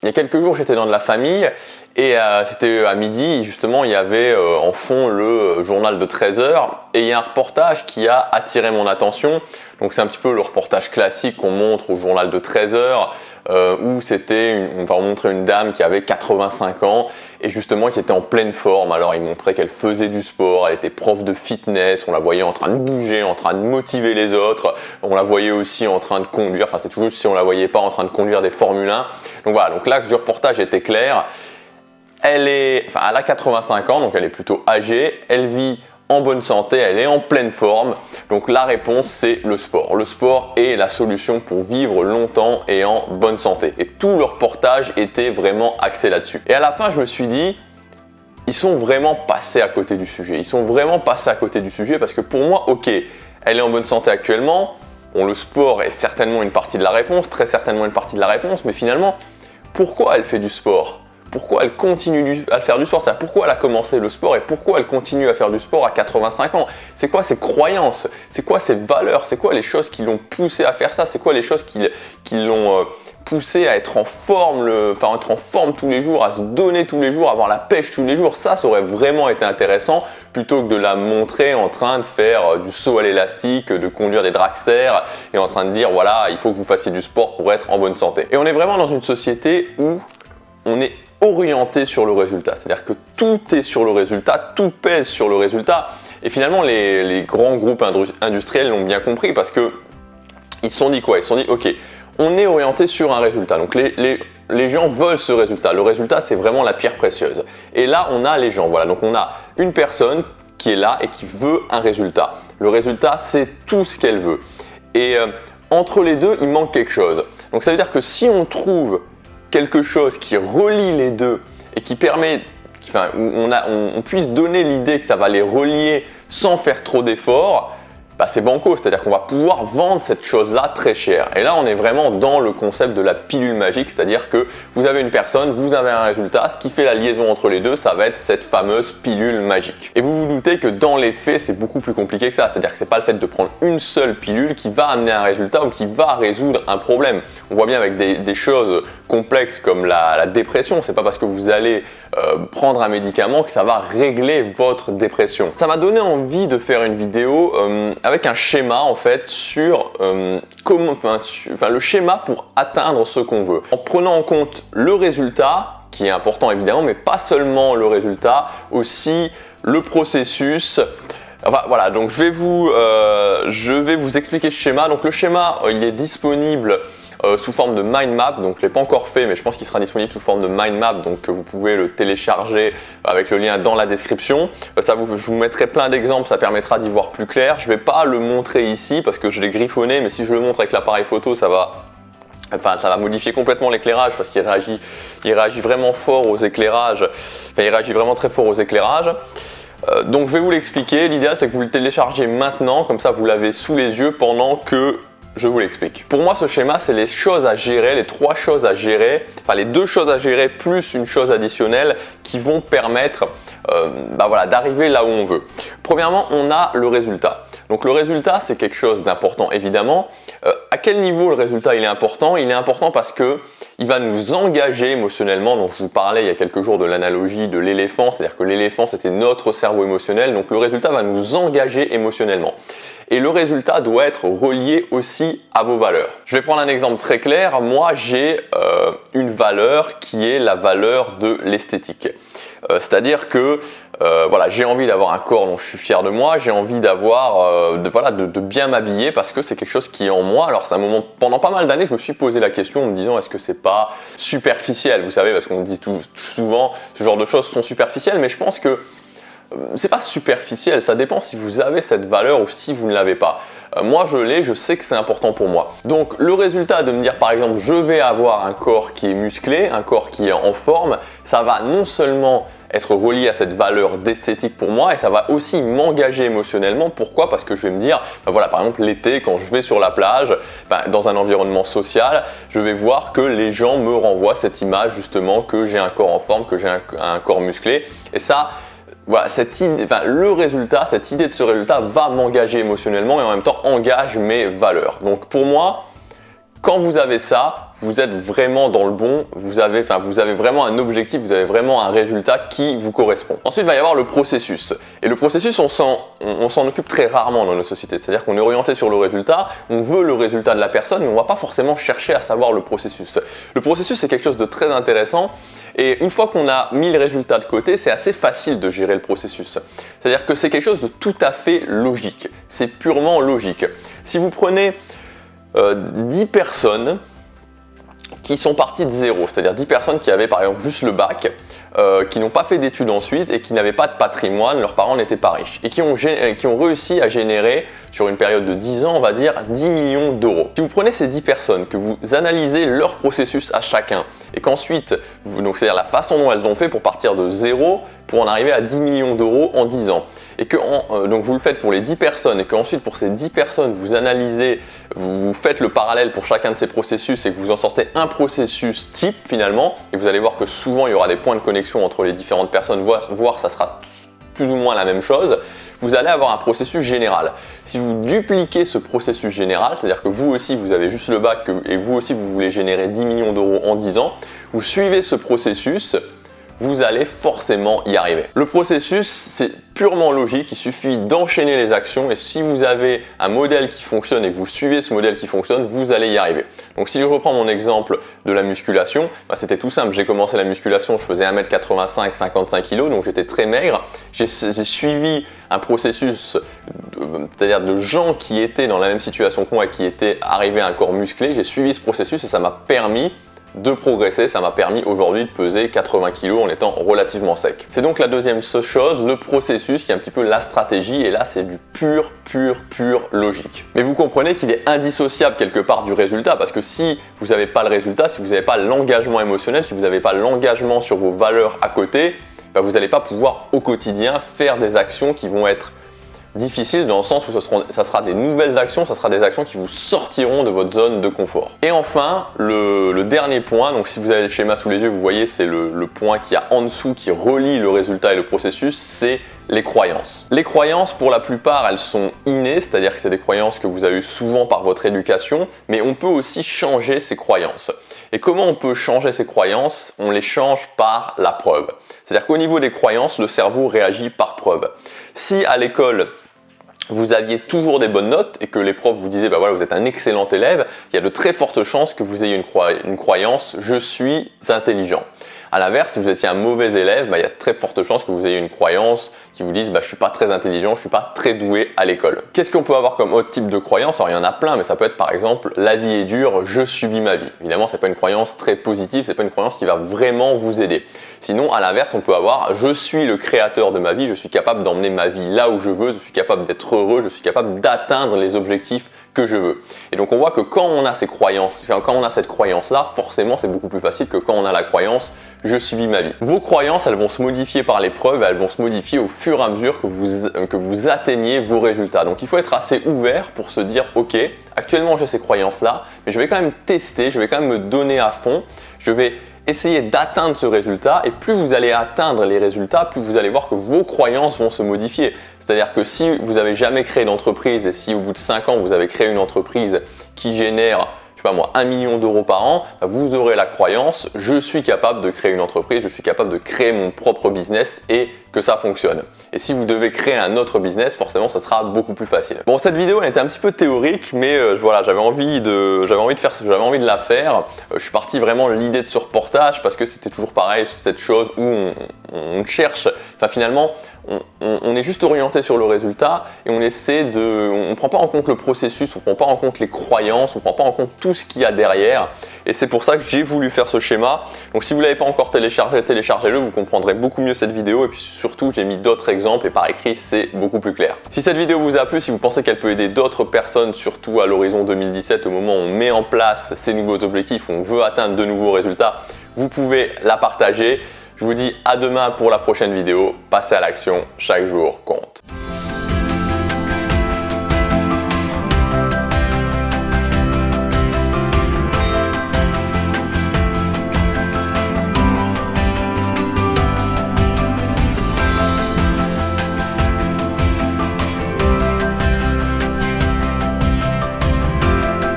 Il y a quelques jours, j'étais dans de la famille et c'était à midi, justement, il y avait en fond le journal de 13 heures et il y a un reportage qui a attiré mon attention. Donc c'est un petit peu le reportage classique qu'on montre au journal de 13 heures où on va montrer une dame qui avait 85 ans et justement qui était en pleine forme. Alors il montrait qu'elle faisait du sport, elle était prof de fitness, on la voyait en train de bouger, en train de motiver les autres, on la voyait aussi en train de conduire, enfin c'est toujours si on la voyait pas en train de conduire des Formule 1. Donc voilà, donc l'axe du reportage était clair. Elle a 85 ans, donc elle est plutôt âgée, elle vit en bonne santé, elle est en pleine forme. Donc la réponse, c'est le sport. Le sport est la solution pour vivre longtemps et en bonne santé. Et tout le reportage était vraiment axé là-dessus. Et à la fin, je me suis dit, ils sont vraiment passés à côté du sujet. Ils sont vraiment passés à côté du sujet parce que pour moi, ok, elle est en bonne santé actuellement. Bon, le sport est certainement une partie de la réponse, très certainement une partie de la réponse, mais finalement, pourquoi elle fait du sport ? Pourquoi elle continue à faire du sport? C'est-à-dire pourquoi elle a commencé le sport et pourquoi elle continue à faire du sport à 85 ans? C'est quoi ses croyances? C'est quoi ses valeurs? C'est quoi les choses qui l'ont poussé à faire ça? C'est quoi les choses qui l'ont poussé à être en forme, être en forme tous les jours, à se donner tous les jours, à avoir la pêche tous les jours? Ça aurait vraiment été intéressant plutôt que de la montrer en train de faire du saut à l'élastique, de conduire des dragsters et en train de dire voilà, il faut que vous fassiez du sport pour être en bonne santé. Et on est vraiment dans une société où on est orienté sur le résultat, c'est-à-dire que tout est sur le résultat, tout pèse sur le résultat et finalement les grands groupes industriels l'ont bien compris parce que ils se sont dit quoi? Ils se sont dit ok, on est orienté sur un résultat, donc les gens veulent ce résultat, le résultat c'est vraiment la pierre précieuse et là on a les gens, voilà, donc on a une personne qui est là et qui veut un résultat, le résultat c'est tout ce qu'elle veut et entre les deux il manque quelque chose, donc ça veut dire que si on trouve quelque chose qui relie les deux et qui permet, où on puisse donner l'idée que ça va les relier sans faire trop d'efforts, c'est banco, c'est-à-dire qu'on va pouvoir vendre cette chose-là très cher. Et là, on est vraiment dans le concept de la pilule magique, c'est-à-dire que vous avez une personne, vous avez un résultat, ce qui fait la liaison entre les deux, ça va être cette fameuse pilule magique. Et vous vous doutez que dans les faits, c'est beaucoup plus compliqué que ça, c'est-à-dire que c'est pas le fait de prendre une seule pilule qui va amener un résultat ou qui va résoudre un problème. On voit bien avec des choses complexes comme la dépression, c'est pas parce que vous allez prendre un médicament que ça va régler votre dépression. Ça m'a donné envie de faire une vidéo avec un schéma en fait sur le schéma pour atteindre ce qu'on veut. En prenant en compte le résultat, qui est important évidemment, mais pas seulement le résultat, aussi le processus. Enfin voilà, donc je vais vous expliquer ce schéma. Donc le schéma, il est disponible sous forme de mind map, donc je ne l'ai pas encore fait mais je pense qu'il sera disponible sous forme de mind map, donc vous pouvez le télécharger avec le lien dans la description. Je vous mettrai plein d'exemples, ça permettra d'y voir plus clair. Je ne vais pas le montrer ici parce que je l'ai griffonné, mais si je le montre avec l'appareil photo, ça va modifier complètement l'éclairage parce qu'il réagit vraiment fort aux éclairages, il réagit vraiment très fort aux éclairages. Donc je vais vous l'expliquer, l'idéal c'est que vous le téléchargez maintenant, comme ça vous l'avez sous les yeux pendant que je vous l'explique. Pour moi, ce schéma, c'est les choses à gérer, les trois choses à gérer, les deux choses à gérer plus une chose additionnelle qui vont permettre d'arriver là où on veut. Premièrement, on a le résultat. Donc le résultat, c'est quelque chose d'important évidemment. À quel niveau le résultat il est important? Il est important parce que il va nous engager émotionnellement. Donc je vous parlais il y a quelques jours de l'analogie de l'éléphant, c'est-à-dire que l'éléphant c'était notre cerveau émotionnel. Donc le résultat va nous engager émotionnellement. Et le résultat doit être relié aussi à vos valeurs. Je vais prendre un exemple très clair. Moi, j'ai une valeur qui est la valeur de l'esthétique. C'est-à-dire que j'ai envie d'avoir un corps dont je suis fier de moi, j'ai envie de bien m'habiller parce que c'est quelque chose qui est en moi. Alors c'est un moment, pendant pas mal d'années, je me suis posé la question en me disant est-ce que c'est pas superficiel, vous savez, parce qu'on dit souvent ce genre de choses sont superficielles, mais je pense que c'est pas superficiel, ça dépend si vous avez cette valeur ou si vous ne l'avez pas. Moi je l'ai, je sais que c'est important pour moi. Donc le résultat de me dire par exemple je vais avoir un corps qui est musclé, un corps qui est en forme, ça va non seulement être relié à cette valeur d'esthétique pour moi et ça va aussi m'engager émotionnellement. Pourquoi? Parce que je vais me dire, par exemple l'été quand je vais sur la plage, dans un environnement social, je vais voir que les gens me renvoient cette image justement que j'ai un corps en forme, que j'ai un corps musclé et ça, voilà, cette idée de ce résultat va m'engager émotionnellement et en même temps engage mes valeurs. Donc pour moi, Quand vous avez ça, vous êtes vraiment dans le bon, vous avez vraiment un objectif, vous avez vraiment un résultat qui vous correspond. Ensuite, il va y avoir le processus. Et le processus, on s'en occupe très rarement dans nos sociétés. C'est-à-dire qu'on est orienté sur le résultat, on veut le résultat de la personne, mais on ne va pas forcément chercher à savoir le processus. Le processus, c'est quelque chose de très intéressant. Et une fois qu'on a mis le résultat de côté, c'est assez facile de gérer le processus. C'est-à-dire que c'est quelque chose de tout à fait logique. C'est purement logique. Si vous prenez 10 personnes qui sont parties de zéro, c'est-à-dire 10 personnes qui avaient par exemple juste le bac, qui n'ont pas fait d'études ensuite et qui n'avaient pas de patrimoine, leurs parents n'étaient pas riches et qui ont réussi à générer sur une période de 10 ans, on va dire 10 millions d'euros. Si vous prenez ces 10 personnes, que vous analysez leur processus à chacun et qu'ensuite, donc c'est-à-dire la façon dont elles ont fait pour partir de zéro pour en arriver à 10 millions d'euros en 10 ans et que donc vous le faites pour les 10 personnes et qu'ensuite pour ces 10 personnes vous analysez, vous faites le parallèle pour chacun de ces processus et que vous en sortez un processus type finalement et vous allez voir que souvent il y aura des points de connexion entre les différentes personnes, voire ça sera plus ou moins la même chose, vous allez avoir un processus général. Si vous dupliquez ce processus général, c'est-à-dire que vous aussi vous avez juste le bac et vous aussi vous voulez générer 10 millions d'euros en 10 ans, vous suivez ce processus, vous allez forcément y arriver. Le processus, c'est purement logique, il suffit d'enchaîner les actions et si vous avez un modèle qui fonctionne et que vous suivez ce modèle qui fonctionne, vous allez y arriver. Donc si je reprends mon exemple de la musculation, c'était tout simple, j'ai commencé la musculation, je faisais 1m85, 55 kg, donc j'étais très maigre. J'ai suivi un processus, c'est-à-dire de gens qui étaient dans la même situation que moi et qui étaient arrivés à un corps musclé, j'ai suivi ce processus et ça m'a permis de progresser, ça m'a permis aujourd'hui de peser 80 kg en étant relativement sec. C'est donc la deuxième chose, le processus qui est un petit peu la stratégie et là c'est du pur logique. Mais vous comprenez qu'il est indissociable quelque part du résultat parce que si vous n'avez pas le résultat, si vous n'avez pas l'engagement émotionnel, si vous n'avez pas l'engagement sur vos valeurs à côté, vous n'allez pas pouvoir au quotidien faire des actions qui vont être difficile dans le sens où ça sera des nouvelles actions, ça sera des actions qui vous sortiront de votre zone de confort. Et enfin, le dernier point, donc si vous avez le schéma sous les yeux, vous voyez c'est le point qui a en dessous qui relie le résultat et le processus, c'est les croyances. Les croyances, pour la plupart, elles sont innées, c'est-à-dire que c'est des croyances que vous avez eues souvent par votre éducation, mais on peut aussi changer ces croyances. Et comment on peut changer ces croyances? On les change par la preuve. C'est-à-dire qu'au niveau des croyances, le cerveau réagit par preuve. Si à l'école, vous aviez toujours des bonnes notes et que les profs vous disaient voilà, vous êtes un excellent élève, il y a de très fortes chances que vous ayez une croyance « je suis intelligent ». A l'inverse, si vous étiez un mauvais élève, il y a de très fortes chances que vous ayez une croyance qui vous dise je ne suis pas très intelligent, je ne suis pas très doué à l'école. Qu'est-ce qu'on peut avoir comme autre type de croyance? Alors il y en a plein, mais ça peut être par exemple la vie est dure, je subis ma vie. Évidemment, ce n'est pas une croyance très positive, ce n'est pas une croyance qui va vraiment vous aider. Sinon, à l'inverse, on peut avoir je suis le créateur de ma vie, je suis capable d'emmener ma vie là où je veux, je suis capable d'être heureux, je suis capable d'atteindre les objectifs que je veux. Et donc on voit que quand on a ces croyances, quand on a cette croyance-là, forcément c'est beaucoup plus facile que quand on a la croyance je subis ma vie. Vos croyances, elles vont se modifier par l'épreuve, elles vont se modifier au fur et à mesure que vous atteignez vos résultats. Donc il faut être assez ouvert pour se dire ok, actuellement j'ai ces croyances-là, mais je vais quand même tester, je vais quand même me donner à fond, je vais essayer d'atteindre ce résultat et plus vous allez atteindre les résultats, plus vous allez voir que vos croyances vont se modifier. C'est-à-dire que si vous n'avez jamais créé d'entreprise et si au bout de 5 ans vous avez créé une entreprise qui génère, je sais pas moi, 1 million d'euros par an, vous aurez la croyance, je suis capable de créer une entreprise, je suis capable de créer mon propre business et que ça fonctionne. Et si vous devez créer un autre business, forcément ça sera beaucoup plus facile. Bon, cette vidéo elle était un petit peu théorique, mais voilà, j'avais envie de la faire. Je suis parti vraiment de l'idée de ce reportage parce que c'était toujours pareil, cette chose où on cherche, enfin finalement, on est juste orienté sur le résultat et on ne prend pas en compte le processus, on ne prend pas en compte les croyances, on ne prend pas en compte tout ce qu'il y a derrière. Et c'est pour ça que j'ai voulu faire ce schéma. Donc si vous ne l'avez pas encore téléchargé, téléchargez-le, vous comprendrez beaucoup mieux cette vidéo. Et puis surtout, j'ai mis d'autres exemples et par écrit, c'est beaucoup plus clair. Si cette vidéo vous a plu, si vous pensez qu'elle peut aider d'autres personnes, surtout à l'horizon 2017, au moment où on met en place ces nouveaux objectifs, où on veut atteindre de nouveaux résultats, vous pouvez la partager. Je vous dis à demain pour la prochaine vidéo. Passez à l'action, chaque jour compte.